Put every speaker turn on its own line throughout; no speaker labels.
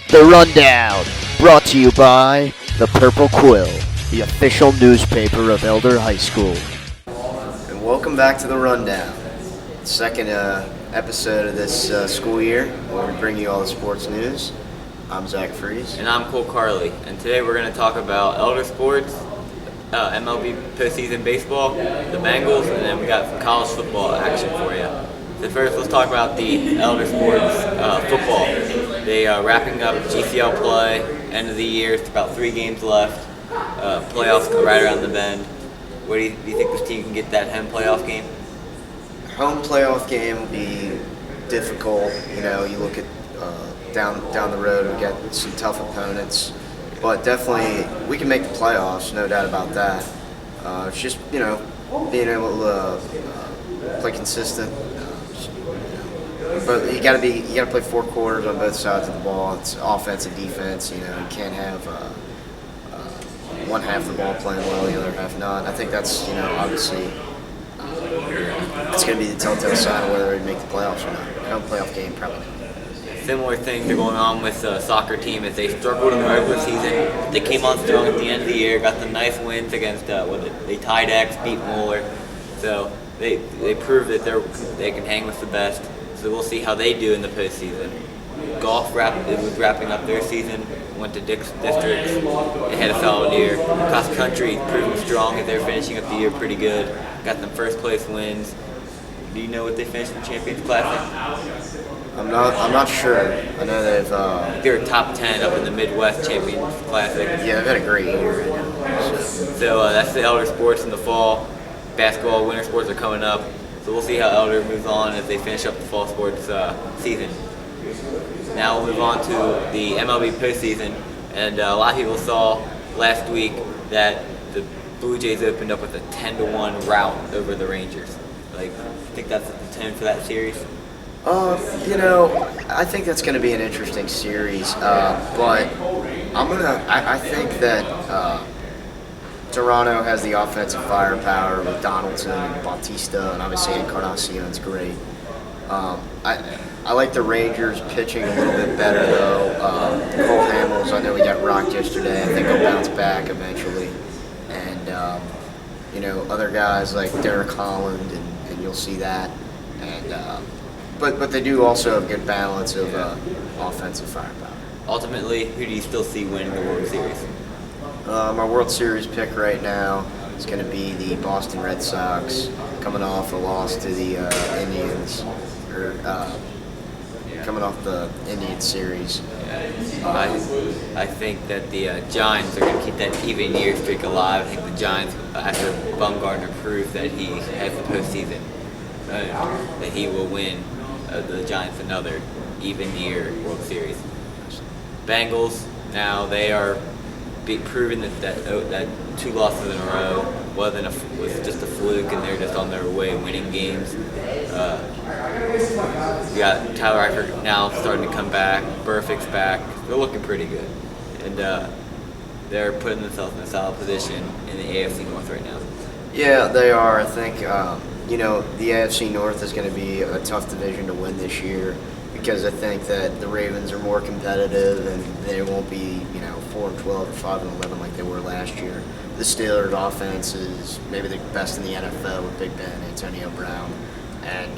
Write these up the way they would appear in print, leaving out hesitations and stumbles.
The Rundown, brought to you by the Purple Quill, the official newspaper of Elder High School. And welcome back to The Rundown, second episode of this school year, where we bring you all the sports news. I'm Zach Fries.
And I'm Cole Carley. And today we're going to talk about Elder sports, MLB postseason baseball, the Bengals, and then we got some college football action for you. So first, let's talk about the Elder sports football. They are wrapping up GCL play, end of the year. It's about 3 games left. Playoffs right around the bend. What do you think this team can get that home playoff game?
Home playoff game will be difficult. You know, you look at down the road, we got some tough opponents, but definitely we can make the playoffs, no doubt about that. It's just, you know, being able to play consistent. But you got to play 4 quarters on both sides of the ball. It's offense and defense. You know, you can't have one half of the ball playing well, the other half not. I think that's, you know, obviously it's going to be the telltale sign of whether we make the playoffs or not. Home playoff game, probably not.
Similar things are going on with the soccer team as they struggled in the regular season. They came on strong at the end of the year, got some nice wins against they tied X, beat Moeller. So they proved that they can hang with the best. So we'll see how they do in the postseason. Golf was wrapping up their season, went to districts. They had a solid year. Cross country proving strong as they're finishing up the year pretty good. Got some first place wins. Do you know what they finished in the Champions Classic?
I'm not sure. I know
they're top 10 up in the Midwest Champions Classic.
Yeah, they've had a great year right now.
So that's the Elder sports in the fall. Basketball, winter sports are coming up. So we'll see how Elder moves on as they finish up the fall sports season. Now we'll move on to the MLB postseason. And a lot of people saw last week that the Blue Jays opened up with a 10-1 rout over the Rangers. I think that's the tone for that series.
You know, I think that's going to be an interesting series, but I think that Toronto has the offensive firepower with Donaldson and Bautista, and obviously Encarnacion's great. I like the Rangers pitching a little bit better, though. Cole Hamels, I know he got rocked yesterday. I think he'll bounce back eventually. And, you know, other guys like Derek Holland, and you'll see that. And But they do also have good balance of offensive firepower.
Ultimately, who do you still see winning the World Series?
My World Series pick right now is going to be the Boston Red Sox, coming off a loss to the Indians, coming off the Indian series.
I think that the Giants are going to keep that even year streak alive. I think the Giants, after Bumgarner proves that he has the postseason, that he will win the Giants another even year World Series. Bengals, now they are proving that 2 losses in a row was just a fluke, and they're just on their way winning games. You got Tyler Eifert now starting to come back. Burfict's back. They're looking pretty good, and they're putting themselves in a solid position in the AFC North right now.
Yeah, they are. I think you know, the AFC North is going to be a tough division to win this year, because I think that the Ravens are more competitive and they won't be, you know, 4-12 or 5-11 like they were last year. The Steelers' offense is maybe the best in the NFL with Big Ben, Antonio Brown, and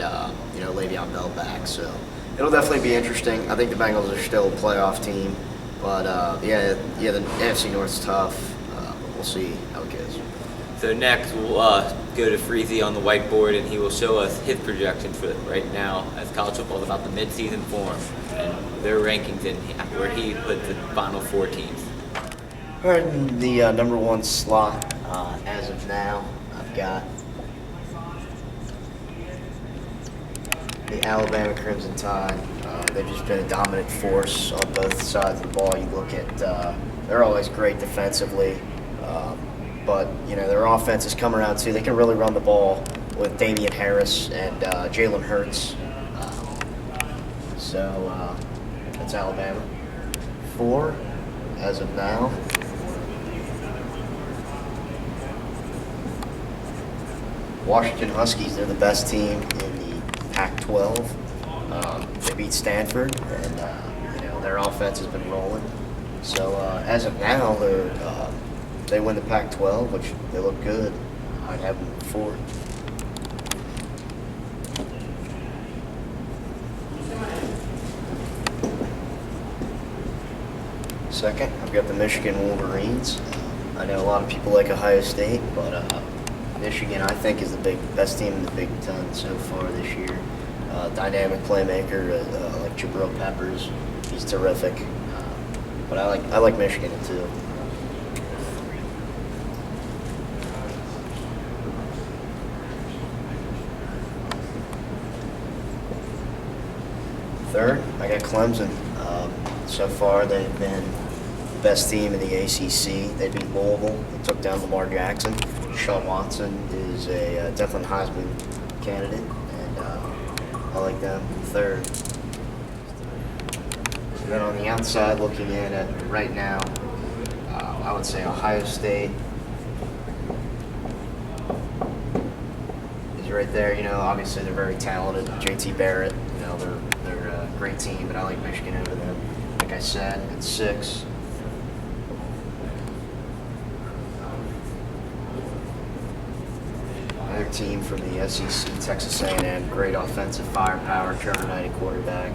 you know, Le'Veon Bell back. So it'll definitely be interesting. I think the Bengals are still a playoff team, but yeah, the AFC North's tough. We'll see how it goes.
So next we'll go to Freezy on the whiteboard, and he will show us his projections for right now as college football is about the mid-season form and their rankings and where he put the final 4 teams.
All right, in the number 1 slot as of now, I've got the Alabama Crimson Tide. They've just been a dominant force on both sides of the ball. You look at, they're always great defensively. But, you know, their offense has come around too. They can really run the ball with Damian Harris and Jalen Hurts. So that's Alabama. 4 as of now. Washington Huskies, they're the best team in the Pac-12. They beat Stanford, and their offense has been rolling. So as of now, they win the Pac-12, which they look good. I'd have them before. Second, I've got the Michigan Wolverines. I know a lot of people like Ohio State, but Michigan, I think, is the best team in the Big Ten so far this year. Dynamic playmaker like Jabril Peppers, he's terrific. But I like Michigan too. Third, I got Clemson. So far, they've been the best team in the ACC. They beat Louisville. They took down Lamar Jackson. Sean Watson is a definitely Heisman candidate, and I like them third. And then on the outside, looking in at right now, I would say Ohio State is right there. You know, obviously they're very talented. JT Barrett, you know, they're a great team, but I like Michigan over them. Like I said, at 6. Another team from the SEC, Texas A&M, great offensive firepower, Trevor Knight at quarterback.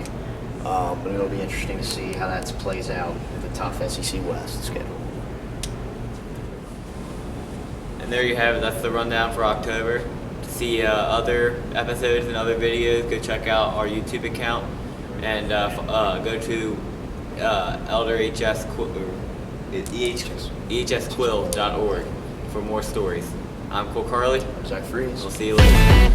But it'll be interesting to see how that plays out with the tough SEC West schedule.
And there you have it. That's the rundown for October. To see other episodes and other videos, go check out our YouTube account and go to EHSquill.org for more stories. I'm Cole Carley.
Zach Freeze.
We'll see you later.